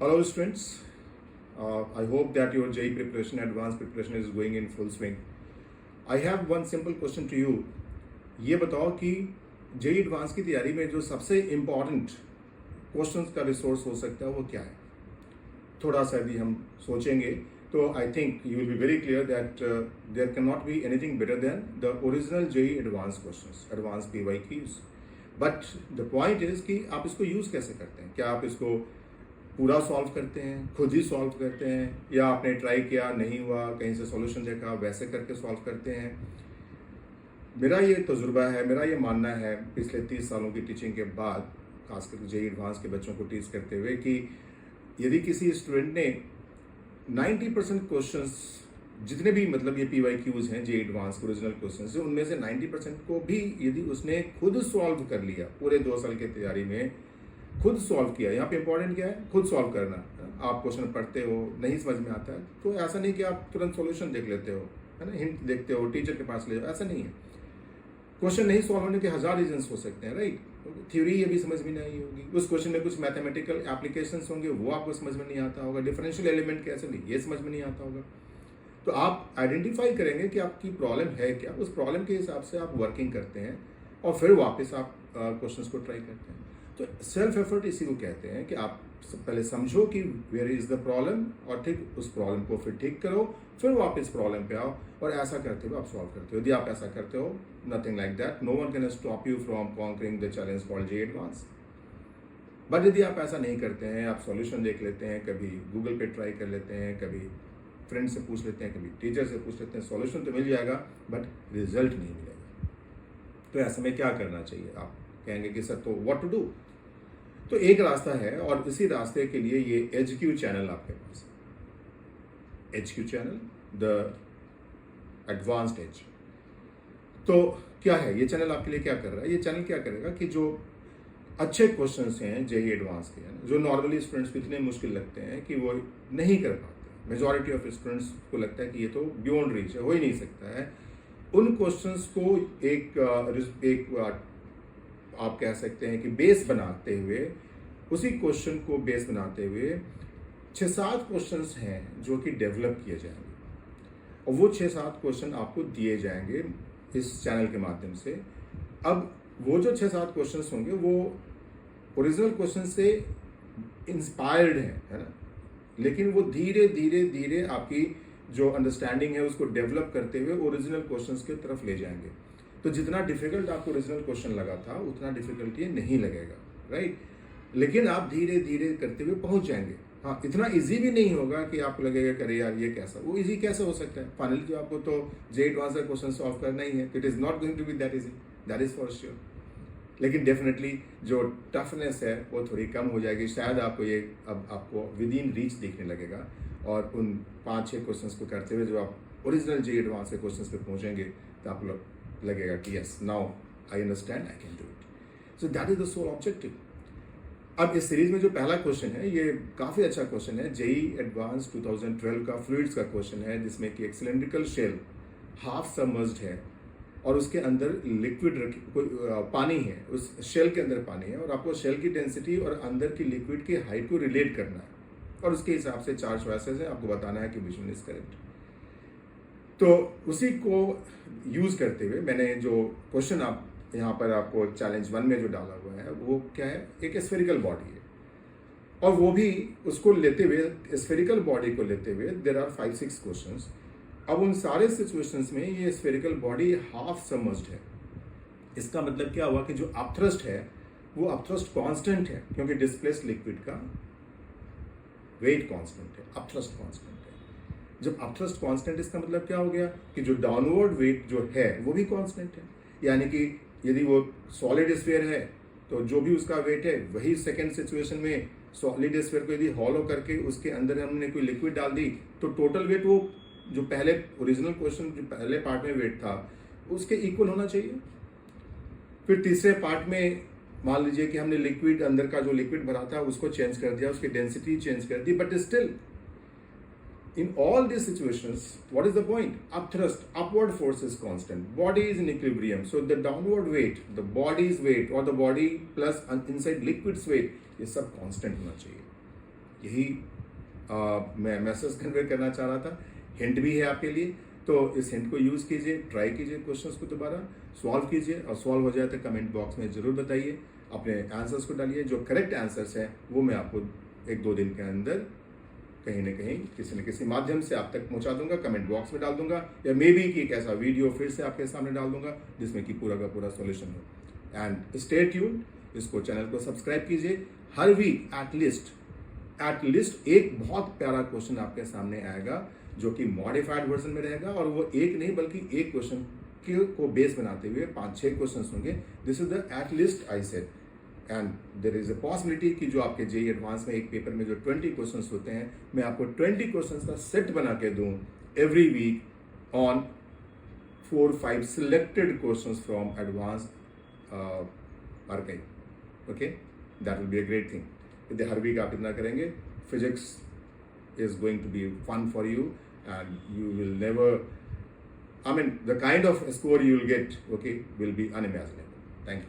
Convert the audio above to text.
Hello students, I hope that your JEE preparation, advanced preparation is going in full swing. I have one simple question to you. ये बताओ कि JEE advance की तैयारी में जो सबसे इम्पॉर्टेंट क्वेश्चंस का रिसोर्स हो सकता है वो क्या है? थोड़ा सा यदि हम सोचेंगे तो I think you will be very clear that there can not be anything better than the original JEE advance questions, advance PYQs. But the point is कि आप इसको यूज़ कैसे करते हैं? क्या आप इसको पूरा सॉल्व करते हैं, खुद ही सॉल्व करते हैं, या आपने ट्राई किया नहीं हुआ, कहीं से सॉल्यूशन देखा, वैसे करके सॉल्व करते हैं? मेरा ये तजुर्बा है, मेरा ये मानना है पिछले 30 सालों की टीचिंग के बाद, खासकर JEE एडवांस के बच्चों को टीच करते हुए, कि यदि किसी स्टूडेंट ने 90% क्वेश्चंस, जितने भी मतलब ये PYQs हैं JEE एडवांस ओरिजिनल क्वेश्चंस हैं, उनमें से 90% को भी यदि उसने खुद सॉल्व कर लिया, पूरे 2 साल की तैयारी में खुद सॉल्व किया। यहाँ पे इंपॉर्टेंट क्या है? खुद सॉल्व करना। आप क्वेश्चन पढ़ते हो, नहीं समझ में आता है तो ऐसा नहीं कि आप तुरंत सॉल्यूशन देख लेते हो, है ना, हिंट देखते हो, टीचर के पास ले जाओ, ऐसा नहीं है। क्वेश्चन नहीं सॉल्व होने के 1000 रीजंस हो सकते हैं, राइट? थ्योरी ये भी समझ में नहीं होगी, उस क्वेश्चन में कुछ मैथमेटिकल एप्लीकेशंस होंगे, वो आपको समझ में नहीं आता होगा, डिफरेंशियल एलिमेंट कैसे नहीं, ये समझ में नहीं आता होगा। तो आप आइडेंटिफाई करेंगे कि आपकी प्रॉब्लम है क्या, उस प्रॉब्लम के हिसाब से आप वर्किंग करते हैं और फिर वापस आप क्वेश्चंस को ट्राई करते हैं। तो सेल्फ एफर्ट इसी को कहते हैं कि आप पहले समझो कि वेयर इज द प्रॉब्लम, और ठीक उस प्रॉब्लम को फिर ठीक करो, फिर वापस प्रॉब्लम पे आओ, और ऐसा करते हुए आप सॉल्व करते हो। यदि आप ऐसा करते हो, nothing like that, no one can stop you from conquering the challenge called JEE advance. But यदि आप ऐसा नहीं करते हैं, आप सॉल्यूशन देख लेते हैं, कभी गूगल पे ट्राई कर लेते हैं, कभी फ्रेंड से पूछ लेते हैं, कभी टीचर से पूछ लेते हैं, सॉल्यूशन तो मिल जाएगा बट रिजल्ट नहीं मिलेगा। तो ऐसे में क्या करना चाहिए? आप कहेंगे कि सर तो व्हाट टू डू? तो एक रास्ता है, और इसी रास्ते के लिए ये HQ चैनल आपके पास है। HQ channel, the advanced edge. तो क्या है ये चैनल? आपके लिए क्या कर रहा है? ये चैनल क्या करेगा कि जो अच्छे क्वेश्चंस हैं JEE एडवांस के, जो नॉर्मली स्टूडेंट्स को इतने मुश्किल लगते हैं कि वो नहीं कर पाते, मेजॉरिटी ऑफ स्टूडेंट्स को लगता है कि ये तो बियॉन्ड रीच है, हो ही नहीं सकता है, उन क्वेश्चंस को एक आप कह सकते हैं कि बेस बनाते हुए, उसी क्वेश्चन को बेस बनाते हुए 6-7 क्वेश्चंस हैं जो कि डेवलप किए जाएंगे, और वो 6-7 क्वेश्चन आपको दिए जाएंगे इस चैनल के माध्यम से। अब वो जो 6-7 क्वेश्चंस होंगे वो ओरिजिनल क्वेश्चन से इंस्पायर्ड है ना, लेकिन वो धीरे धीरे धीरे आपकी जो अंडरस्टैंडिंग है उसको डेवलप करते हुए ओरिजिनल क्वेश्चंस की तरफ ले जाएंगे। तो जितना डिफिकल्ट आपको ओरिजिनल क्वेश्चन लगा था उतना डिफिकल्ट ये नहीं लगेगा, राइट? लेकिन आप धीरे धीरे करते हुए पहुंच जाएंगे। हाँ, इतना इजी भी नहीं होगा कि आपको लगेगा कि अरे यार ये कैसा, वो इजी कैसे हो सकता है? फाइनली तो आपको तो JEE एडवांस का क्वेश्चन सॉल्व करना ही है। It is not going to be that easy, that is for sure. लेकिन डेफिनेटली जो टफनेस है वो थोड़ी कम हो जाएगी। शायद आपको ये अब आपको विद इन रीच दिखने लगेगा, और उन 5-6 क्वेश्चंस को करते हुए जो आप ओरिजिनल JEE एडवांस के क्वेश्चंस पे पहुंचेंगे तो आपको लगेगा कि yes, now I understand, I can do it. So that is the sole objective. अब इस सीरीज में जो पहला क्वेश्चन है ये काफ़ी अच्छा क्वेश्चन है, JEE एडवांस 2012 का फ्लूइड्स का क्वेश्चन है, जिसमें कि एक सिलेंड्रिकल शेल हाफ सबमर्ज्ड है और उसके अंदर लिक्विड पानी है, उस शेल के अंदर पानी है, और आपको शेल की डेंसिटी और अंदर की लिक्विड की हाइट को रिलेट करना है, और उसके हिसाब से 4 चॉइसेस है, आपको बताना है कि विच वन इज करेक्ट। तो उसी को यूज करते हुए मैंने जो क्वेश्चन आप यहाँ पर आपको चैलेंज 1 में जो डाला हुआ है वो क्या है? एक स्फेरिकल बॉडी है, और वो भी उसको लेते हुए, स्फेरिकल बॉडी को लेते हुए देयर आर 5-6 क्वेश्चंस। अब उन सारे सिचुएशंस में ये स्फेरिकल बॉडी हाफ सबमर्ज्ड है। इसका मतलब क्या हुआ कि जो अपथ्रस्ट है वो अपथ्रस्ट कांस्टेंट है, क्योंकि डिस्प्लेस्ड लिक्विड का वेट कांस्टेंट है, अपथ्रस्ट कांस्टेंट है। जब अपथ्रस्ट कांस्टेंट, इसका मतलब क्या हो गया कि जो डाउनवर्ड वेट जो है वो भी कांस्टेंट है। यानी कि यदि वो सॉलिड स्फीयर है तो जो भी उसका वेट है वही सेकेंड सिचुएशन में सॉलिड स्फीयर को यदि हॉलो करके उसके अंदर हमने कोई लिक्विड डाल दी तो टोटल वेट वो जो पहले ओरिजिनल क्वेश्चन जो पहले पार्ट में वेट था उसके इक्वल होना चाहिए। फिर तीसरे पार्ट में मान लीजिए कि हमने लिक्विड, अंदर का जो लिक्विड भरा था उसको चेंज कर दिया, उसकी डेंसिटी चेंज कर दी, but still in all these situations, what is the point? Upthrust, upward force is constant, body is in equilibrium, so the downward weight, the body's weight or the body plus inside liquid's weight, ये सब constant होना चाहिए। यही मैं message convey करना चाह रहा था। हिंट भी है आपके लिए, तो इस हिंट को यूज़ कीजिए, ट्राई कीजिए क्वेश्चंस को दोबारा सॉल्व कीजिए, और सॉल्व हो जाए तो कमेंट बॉक्स में ज़रूर बताइए, अपने आंसर्स को डालिए। जो करेक्ट आंसर्स हैं वो मैं आपको 1-2 दिन के अंदर कहीं ना कहीं किसी न किसी माध्यम से आप तक पहुंचा दूंगा, कमेंट बॉक्स में डाल दूंगा, या मे बी कि एक ऐसा वीडियो फिर से आपके सामने डाल दूंगा जिसमें कि पूरा का पूरा सॉल्यूशन हो। एंड स्टे ट्यून्ड, इसको चैनल को सब्सक्राइब कीजिए। हर वीक एटलीस्ट एक बहुत प्यारा क्वेश्चन आपके सामने आएगा जो कि मॉडिफाइड वर्जन में रहेगा, और वो एक नहीं बल्कि एक क्वेश्चन को बेस बनाते हुए 5-6 क्वेश्चन होंगे। This is the at least I said, and there is a possibility कि जो आपके जेईई एडवांस में एक पेपर में जो 20 क्वेश्चंस होते हैं, मैं आपको 20 क्वेश्चंस का सेट बना के दूं every week on 4-5 selected questions from advance archive. Okay, that will be a great thing. यदि हर वीक आप इतना करेंगे, physics is going to be fun for you, and you will never, I mean, the kind of score you will get, okay, will be unimaginable. Thank you.